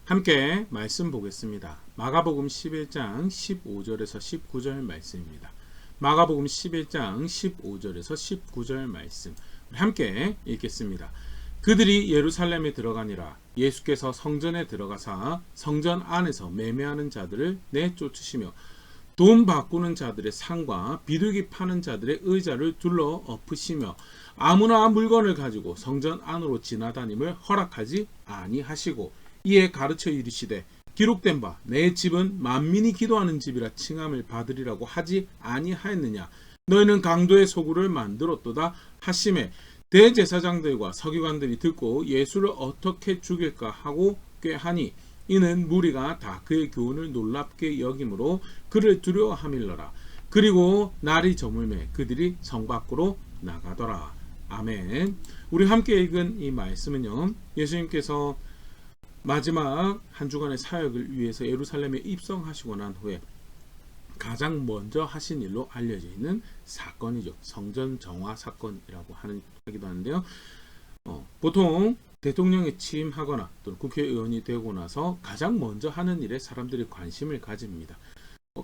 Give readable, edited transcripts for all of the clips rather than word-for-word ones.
함께 말씀 보겠습니다. 마가복음 11장 15절에서 19절 말씀입니다. 마가복음 11장 15절에서 19절 말씀 함께 읽겠습니다. 그들이 예루살렘에 들어가니라. 예수께서 성전에 들어가사 성전 안에서 매매하는 자들을 내쫓으시며 돈 바꾸는 자들의 상과 비둘기 파는 자들의 의자를 둘러 엎으시며 아무나 물건을 가지고 성전 안으로 지나다님을 허락하지 아니하시고 이에 가르쳐 이르시되 기록된 바 내 집은 만민이 기도하는 집이라 칭함을 받으리라고 하지 아니하였느냐. 너희는 강도의 소굴을 만들었도다 하시매 대제사장들과 서기관들이 듣고 예수를 어떻게 죽일까 하고 꾀하니 이는 무리가 다 그의 교훈을 놀랍게 여김으로 그를 두려워함일러라. 그리고 날이 저물매 그들이 성 밖으로 나가더라. 아멘. 우리 함께 읽은 이 말씀은요, 예수님께서 마지막 한 주간의 사역을 위해서 예루살렘에 입성하시고 난 후에 가장 먼저 하신 일로 알려져 있는 사건이죠. 성전 정화 사건이라고 하기도 하는데요. 보통 대통령에 취임하거나 또는 국회의원이 되고 나서 가장 먼저 하는 일에 사람들이 관심을 가집니다.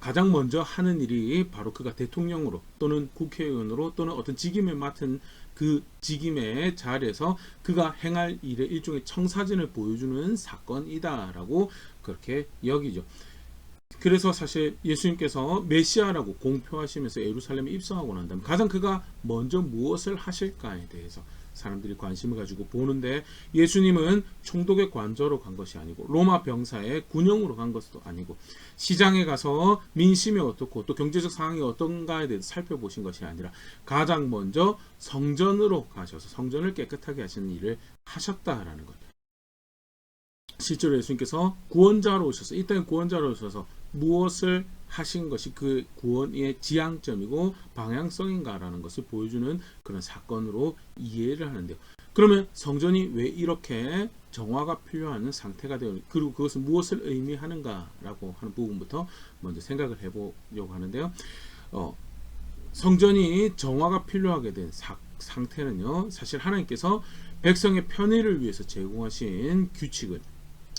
가장 먼저 하는 일이 바로 그가 대통령으로 또는 국회의원으로 또는 어떤 직임을 맡은 그 직임의 자리에서 그가 행할 일의 일종의 청사진을 보여주는 사건이다라고 그렇게 여기죠. 그래서 사실 예수님께서 메시아라고 공표하시면서 예루살렘에 입성하고 난 다음에 가장 그가 먼저 무엇을 하실까에 대해서 사람들이 관심을 가지고 보는데, 예수님은 총독의 관저로 간 것이 아니고 로마 병사의 군용으로 간 것도 아니고 시장에 가서 민심이 어떻고 또 경제적 상황이 어떤가에 대해서 살펴보신 것이 아니라 가장 먼저 성전으로 가셔서 성전을 깨끗하게 하시는 일을 하셨다라는 것. 실제로 예수님께서 구원자로 오셔서 이 땅에 구원자로 오셔서 무엇을 하신 것이 그 구원의 지향점이고 방향성인가라는 것을 보여주는 그런 사건으로 이해를 하는데요. 그러면 성전이 왜 이렇게 정화가 필요한 상태가 되어, 그리고 그것은 무엇을 의미하는가라고 하는 부분부터 먼저 생각을 해보려고 하는데요. 성전이 정화가 필요하게 된 상태는요, 사실 하나님께서 백성의 편의를 위해서 제공하신 규칙을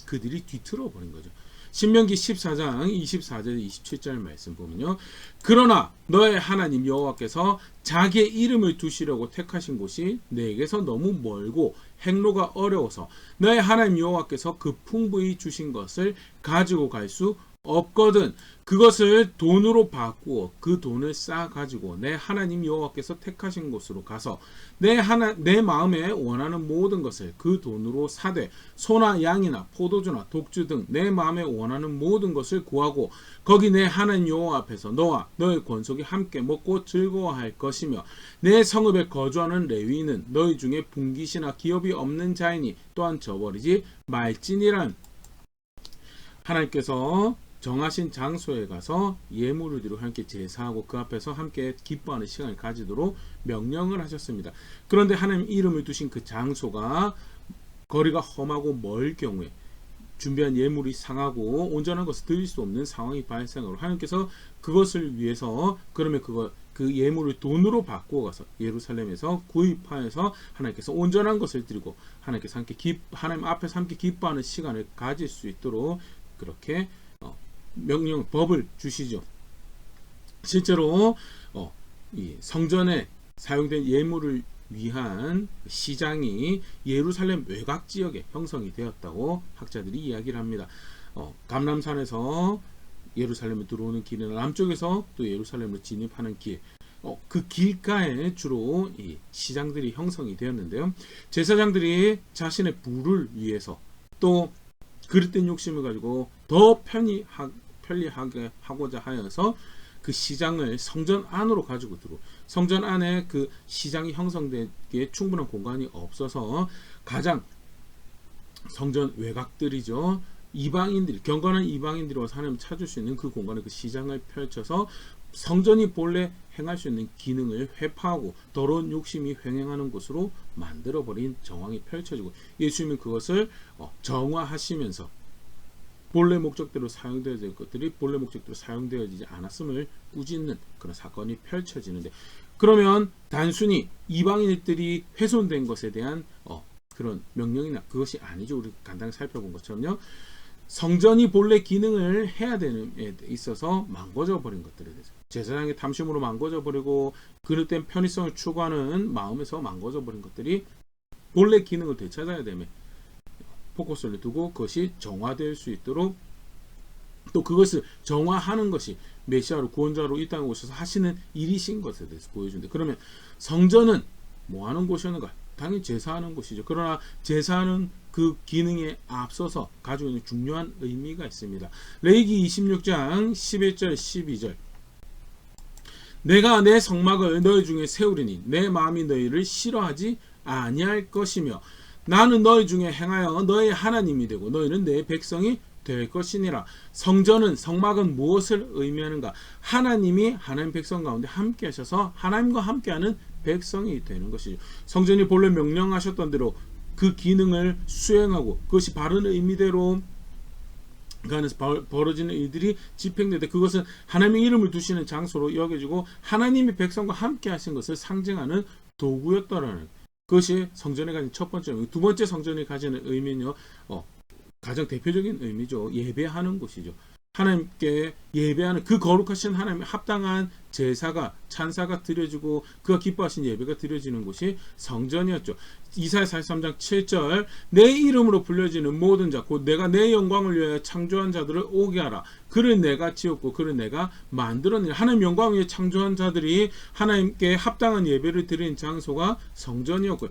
그들이 뒤틀어 버린 거죠. 신명기 14장 24절 27절 말씀 보면요, 그러나 너의 하나님 여호와께서 자기의 이름을 두시려고 택하신 곳이 내게서 너무 멀고 행로가 어려워서 너의 하나님 여호와께서 그 풍부히 주신 것을 가지고 갈 수 없거든. 그것을 돈으로 바꾸어 그 돈을 쌓아 가지고 내 하나님 여호와께서 택하신 곳으로 가서 내 마음에 원하는 모든 것을 그 돈으로 사되 소나 양이나 포도주나 독주 등 내 마음에 원하는 모든 것을 구하고 거기 내 하나님 여호와 앞에서 너와 너의 권속이 함께 먹고 즐거워할 것이며 내 성읍에 거주하는 레위인은 너희 중에 분깃이나 기업이 없는 자이니 또한 저버리지 말지니란. 하나님께서 정하신 장소에 가서 예물을 드리고 함께 제사하고 그 앞에서 함께 기뻐하는 시간을 가지도록 명령을 하셨습니다. 그런데 하나님 이름을 두신 그 장소가 거리가 험하고 멀 경우에 준비한 예물이 상하고 온전한 것을 드릴 수 없는 상황이 발생하고 하나님께서 그것을 위해서 그러면 그 예물을 돈으로 바꾸어 가서 예루살렘에서 구입하여서 하나님께서 온전한 것을 드리고 하나님께서 하나님 앞에서 함께 기뻐하는 시간을 가질 수 있도록 그렇게 법을 주시죠. 실제로 이 성전에 사용된 예물을 위한 시장이 예루살렘 외곽 지역에 형성이 되었다고 학자들이 이야기를 합니다. 감람산에서 예루살렘에 들어오는 길이나 남쪽에서 또 예루살렘으로 진입하는 길, 그 길가에 주로 이 시장들이 형성이 되었는데요. 제사장들이 자신의 부를 위해서 또 그릇된 욕심을 가지고 더 편리하게 하고자 하여서 그 시장을 성전 안으로 가지고 성전 안에 그 시장이 형성되기에 충분한 공간이 없어서 가장 성전 외곽들이죠, 경건한 이방인들이 와서 하나님을 찾을 수 있는 그 공간에 그 시장을 펼쳐서 성전이 본래 행할 수 있는 기능을 회파하고 더러운 욕심이 횡행하는 곳으로 만들어버린 정황이 펼쳐지고 예수님은 그것을 정화하시면서 본래 목적대로 사용되어야 될 것들이 본래 목적대로 사용되어지지 않았음을 꾸짖는 그런 사건이 펼쳐지는데, 그러면 단순히 이방인들이 훼손된 것에 대한 그런 명령이나 그것이 아니죠. 우리 간단히 살펴본 것처럼요, 성전이 본래 기능을 해야 되는 에 있어서 망가져 버린 것들에 대해서 제사장의 탐심으로 망가져 버리고 그릇된 편의성을 추구하는 마음에서 망가져 버린 것들이 본래 기능을 되찾아야 되며 포커스를 두고 그것이 정화될 수 있도록 또 그것을 정화하는 것이 메시아로 구원자로 이 땅에 오셔서 하시는 일이신 것에 대해서 보여준다. 그러면 성전은 뭐 하는 곳이었는가? 당연히 제사하는 곳이죠. 그러나 제사하는 그 기능에 앞서서 가지고 있는 중요한 의미가 있습니다. 레위기 26장 11절 12절 내가 내 성막을 너희 중에 세우리니 내 마음이 너희를 싫어하지 아니할 것이며 나는 너희 중에 행하여 너희 하나님이 되고 너희는 내 백성이 될 것이니라. 성전은 성막은 무엇을 의미하는가? 하나님이 하나님 백성 가운데 함께 하셔서 하나님과 함께하는 백성이 되는 것이죠. 성전이 본래 명령하셨던 대로 그 기능을 수행하고 그것이 바른 의미대로 그 안에서 벌어지는 일들이 집행되되 그것은 하나님의 이름을 두시는 장소로 여겨지고 하나님이 백성과 함께 하신 것을 상징하는 도구였다라는 그것이 성전에 가진 첫 번째 의미. 두 번째 성전이 가지는 의미는요. 가장 대표적인 의미죠. 예배하는 곳이죠. 하나님께 예배하는 그 거룩하신 하나님의 합당한 제사가 찬사가 드려지고 그가 기뻐하신 예배가 드려지는 곳이 성전이었죠. 이사야 43장 7절 내 이름으로 불려지는 모든 자 곧 내가 내 영광을 위하여 창조한 자들을 오게 하라. 그를 내가 지었고 그를 내가 만들었느니라. 하나님 영광을 위해 창조한 자들이 하나님께 합당한 예배를 드리는 장소가 성전이었고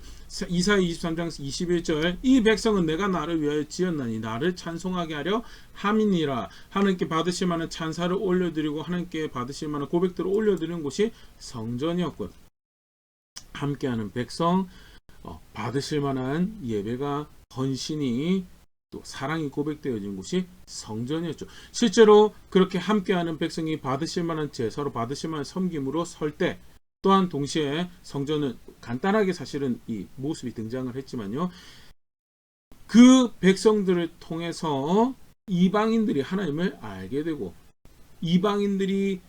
이사야 23장 21절 이 백성은 내가 나를 위하여 지었나니 나를 찬송하게 하려 함이니라. 하나님께 받으실 만한 찬사를 올려드리고 하나님께 받으실 만한 고백들을 올려드리는 곳이 성전이었고 함께하는 백성 받으실 만한 예배가 헌신이 또 사랑이 고백되어진 곳이 성전이었죠. 실제로 그렇게 함께하는 백성이 받으실 만한 제사로 받으실 만한 섬김으로 설 때 또한 동시에 성전은 간단하게 사실은 이 모습이 등장을 했지만요. 그 백성들을 통해서 이방인들이 하나님을 알게 되고 이방인들이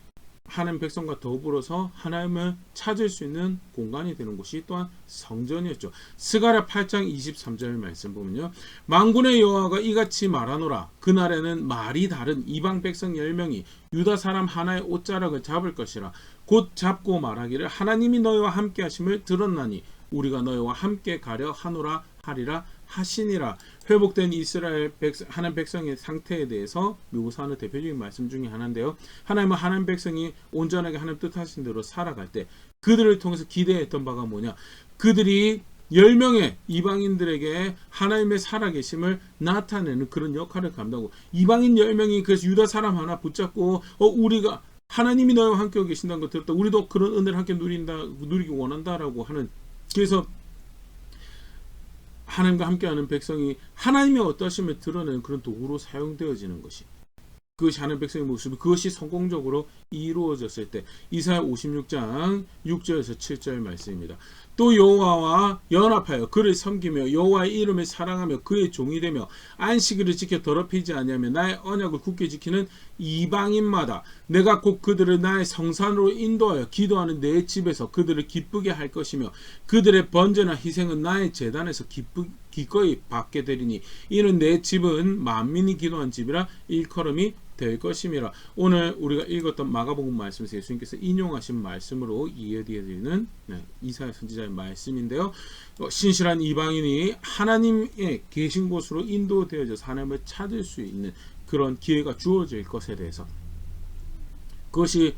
하나님 백성과 더불어서 하나님을 찾을 수 있는 공간이 되는 곳이 또한 성전이었죠. 스가랴 8장 23절 말씀 보면요. 만군의 여호와가 이같이 말하노라. 그날에는 말이 다른 이방 백성 10명이 유다 사람 하나의 옷자락을 잡을 것이라. 곧 잡고 말하기를 하나님이 너희와 함께 하심을 들었나니 우리가 너희와 함께 가려 하노라 하리라 하시니라. 회복된 이스라엘 하나님 백성의 상태에 대해서 묘사하는 대표적인 말씀 중에 하나인데요. 하나님은 하나님 백성이 온전하게 하나님 뜻하신 대로 살아갈 때 그들을 통해서 기대했던 바가 뭐냐? 그들이 10명의 이방인들에게 하나님의 살아계심을 나타내는 그런 역할을 감당하고 이방인 10명이 그래서 유다 사람 하나 붙잡고 우리가 하나님이 너희와 함께 계신다는 걸 들었다. 우리도 그런 은혜를 함께 누리기 원한다라고 하는 그래서 하나님과 함께하는 백성이 하나님의 어떠하심을 드러내는 그런 도구로 사용되어지는 것이 그것이 하나님 백성의 모습이 그것이 성공적으로 이루어졌을 때 이사야 56장 6절에서 7절 말씀입니다. 또 여호와와 연합하여 그를 섬기며 여호와의 이름을 사랑하며 그의 종이 되며 안식일을 지켜 더럽히지 아니하며 나의 언약을 굳게 지키는 이방인마다 내가 곧 그들을 나의 성산으로 인도하여 기도하는 내 집에서 그들을 기쁘게 할 것이며 그들의 번제나 희생은 나의 제단에서 기꺼이 받게 되리니 이는 내 집은 만민이 기도한 집이라 일컬음이 될 것임이라. 오늘 우리가 읽었던 마가복음 말씀에서 예수님께서 인용하신 말씀으로 이해되어지는 이사야 선지자의 말씀인데요. 신실한 이방인이 하나님의 계신 곳으로 인도되어져서 하나님을 찾을 수 있는 그런 기회가 주어질 것에 대해서 그것이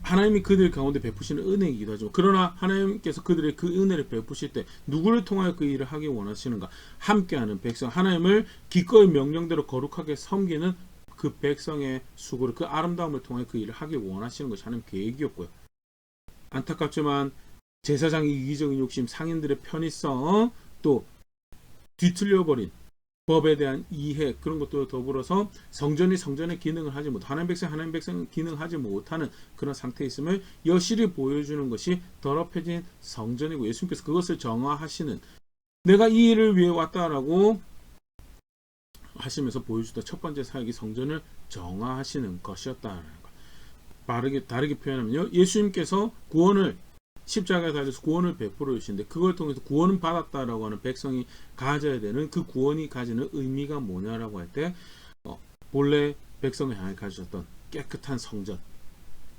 하나님이 그들 가운데 베푸시는 은혜이기도 하죠. 그러나 하나님께서 그들의 그 은혜를 베푸실 때 누구를 통하여 그 일을 하기 원하시는가? 함께하는 백성 하나님을 기꺼이 명령대로 거룩하게 섬기는 그 백성의 수고를 그 아름다움을 통해 그 일을 하기 원하시는 것이 하나님 계획이었고요. 안타깝지만 제사장의 이기적인 욕심, 상인들의 편의성, 또 뒤틀려버린 법에 대한 이해 그런 것도 더불어서 성전이 성전의 기능을 하지 못 하나님 백성 기능하지 못하는 그런 상태에 있음을 여실히 보여주는 것이 더럽혀진 성전이고 예수님께서 그것을 정화하시는 내가 이 일을 위해 왔다라고 하시면서 보여주던 첫 번째 사역이 성전을 정화하시는 것이었다라는 것. 다르게 표현하면요. 예수님께서 구원을 십자가에 달려서 구원을 베풀어 주시는데 그걸 통해서 구원을 받았다라고 하는 백성이 가져야 되는 그 구원이 가지는 의미가 뭐냐라고 할 때 본래 백성을 향해 가졌던 깨끗한 성전,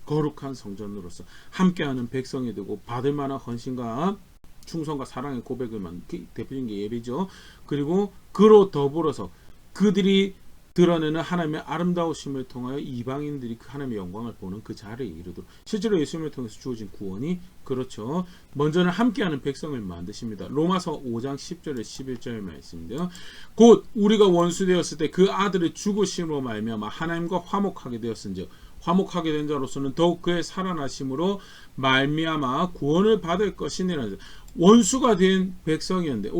거룩한 성전으로서 함께하는 백성이 되고 받을 만한 헌신과 충성과 사랑의 고백을 대표적인 게 예배죠. 그리고 그로 더불어서 그들이 드러내는 하나님의 아름다우심을 통하여 이방인들이 그 하나님의 영광을 보는 그 자리에 이르도록, 실제로 예수님을 통해서 주어진 구원이 그렇죠. 먼저는 함께하는 백성을 만드십니다. 로마서 5장 10절에 11절 말씀인데요. 곧 우리가 원수되었을 때 그 아들의 죽으심으로 말미암아 하나님과 화목하게 되었은즉 화목하게 된 자로서는 더욱 그의 살아나심으로 말미암아 구원을 받을 것이니라. 원수가 된 백성이었는데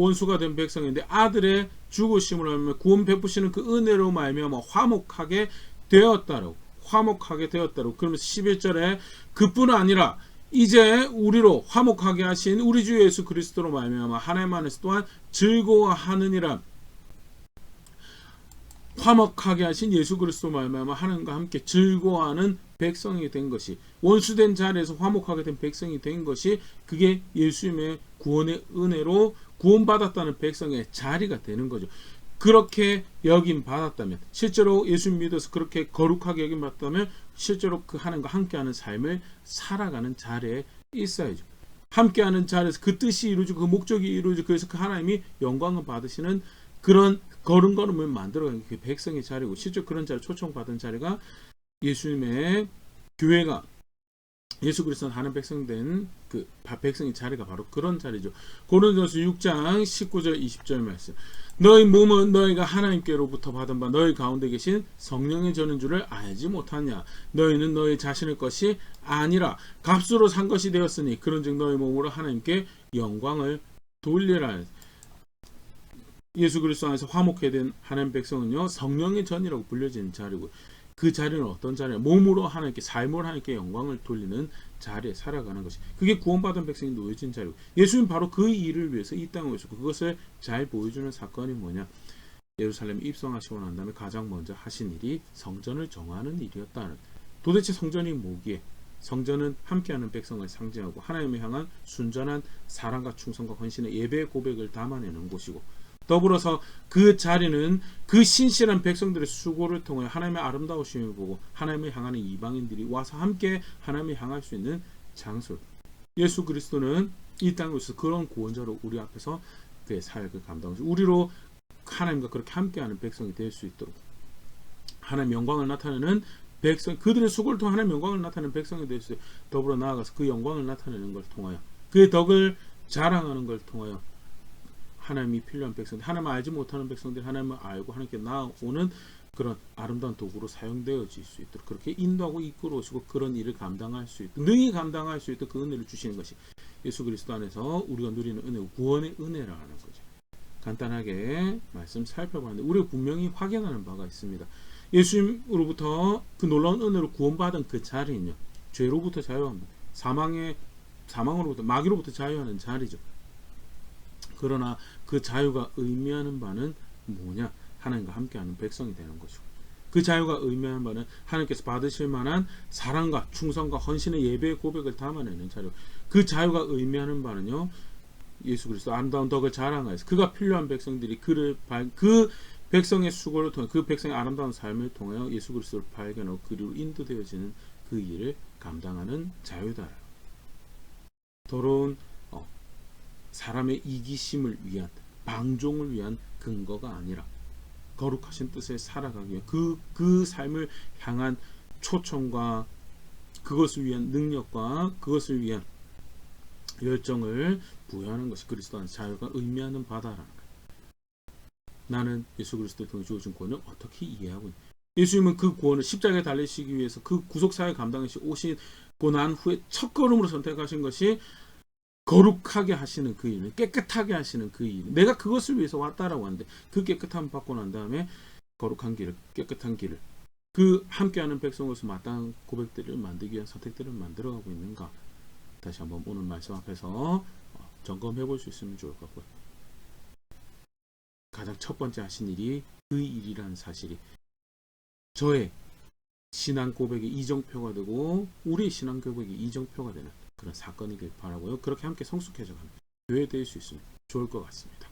아들의 죽으심으로 하면 구원 베푸시는 그 은혜로 말미암아 화목하게 되었다라고. 그러면서 11절에 그뿐 아니라 이제 우리로 화목하게 하신 우리 주 예수 그리스도로 말미암아 하나님 안에서 또한 즐거워하느니라. 화목하게 하신 예수 그리스도 말미암아 하나님과 함께 즐거워하는 백성이 된 것이, 원수된 자리에서 화목하게 된 백성이 된 것이, 그게 예수님의 구원의 은혜로 구원받았다는 백성의 자리가 되는 거죠. 그렇게 여김 받았다면, 실제로 예수 믿어서 그렇게 거룩하게 여김 받았다면 실제로 그 하나님과 함께하는 삶을 살아가는 자리에 있어야죠. 함께하는 자리에서 그 뜻이 이루어지고 그 목적이 이루어지고, 그래서 그 하나님이 영광을 받으시는 그런 걸음걸음을 만들어가는 그 백성의 자리고, 실제 그런 자리, 초청받은 자리가 예수님의 교회가 예수 그리스도는 하는 백성 된 그 백성의 자리가 바로 그런 자리죠. 고린도전서 6장 19절 20절 말씀. 너희 몸은 너희가 하나님께로부터 받은 바 너희 가운데 계신 성령의 전인 줄을 알지 못하냐. 너희는 너희 자신의 것이 아니라 값으로 산 것이 되었으니 그런즉 너희 몸으로 하나님께 영광을 돌리라. 예수 그리스도 안에서 화목해 된 하나님 백성은요, 성령의 전이라고 불려지는 자리고, 그 자리는 어떤 자리냐? 몸으로 하나님께, 삶으로 하나님께 영광을 돌리는 자리에 살아가는 것이, 그게 구원받은 백성이 놓여진 자리고, 예수님 바로 그 일을 위해서 이 땅에 오셨고, 그것을 잘 보여주는 사건이 뭐냐? 예루살렘에 입성하시고 난 다음에 가장 먼저 하신 일이 성전을 정하는 일이었다는. 도대체 성전이 뭐기에? 성전은 함께하는 백성을 상징하고 하나님을 향한 순전한 사랑과 충성과 헌신의 예배의 고백을 담아내는 곳이고, 더불어서 그 자리는 그 신실한 백성들의 수고를 통해 하나님의 아름다우심을 보고 하나님을 향하는 이방인들이 와서 함께 하나님을 향할 수 있는 장소. 예수 그리스도는 이 땅에 오셔서 그런 구원자로 우리 앞에서 그의 사역을 감당하시고, 우리로 하나님과 그렇게 함께하는 백성이 될 수 있도록 하나님의 영광을 나타내는 백성, 그들의 수고를 통해 하나님의 영광을 나타내는 백성이 될 수 있도록, 더불어 나아가서 그 영광을 나타내는 걸 통하여, 그의 덕을 자랑하는 걸 통하여 하나님이 필요한 백성들, 하나님을 알지 못하는 백성들이 하나님을 알고 하나님께 나아오는 그런 아름다운 도구로 사용되어질 수 있도록 그렇게 인도하고 이끌어 오시고, 그런 일을 감당할 수 있도록, 능히 감당할 수 있도록 그 은혜를 주시는 것이 예수 그리스도 안에서 우리가 누리는 은혜고 구원의 은혜라는 거죠. 간단하게 말씀 살펴봤는데, 우리가 분명히 확인하는 바가 있습니다. 예수님으로부터 그 놀라운 은혜로 구원받은 그 자리는요, 죄로부터 자유합니다. 사망으로부터, 마귀로부터 자유하는 자리죠. 그러나 그 자유가 의미하는 바는 뭐냐? 하나님과 함께하는 백성이 되는 것이고, 그 자유가 의미하는 바는 하나님께서 받으실 만한 사랑과 충성과 헌신의 예배의 고백을 담아내는 자유. 그 자유가 의미하는 바는요, 예수 그리스도 아름다운 덕을 자랑하여서 그가 필요한 백성들이 그 백성의 수고를 통해, 그 백성의 아름다운 삶을 통하여 예수 그리스도를 발견하고 그리로 인도되어지는 그 일을 감당하는 자유다. 더러운 사람의 이기심을 위한, 방종을 위한 근거가 아니라 거룩하신 뜻을 살아가기 위한 그 삶을 향한 초청과 그것을 위한 능력과 그것을 위한 열정을 부여하는 것이 그리스도 안에서 자유가 의미하는 바다라는 거예요. 나는 예수 그리스도를 통해 주어진 구원을 어떻게 이해하고 있냐? 예수님은 그 구원을 십자가에 달리시기 위해서 그 구속사에 감당하시 오시고 난 후에 첫 걸음으로 선택하신 것이 거룩하게 하시는 그 일, 깨끗하게 하시는 그 일. 내가 그것을 위해서 왔다라고 하는데, 그 깨끗함을 받고 난 다음에 거룩한 길을, 깨끗한 길을, 그 함께하는 백성으로서 마땅한 고백들을 만들기 위한 선택들을 만들어가고 있는가? 다시 한번 오늘 말씀 앞에서 점검해 볼 수 있으면 좋을 것 같고요. 가장 첫 번째 하신 일이 그 일이라는 사실이 저의 신앙 고백의 이정표가 되고 우리의 신앙 고백의 이정표가 되는 그런 사건이길 바라고요. 그렇게 함께 성숙해져가는 교회 될 수 있으면 좋을 것 같습니다.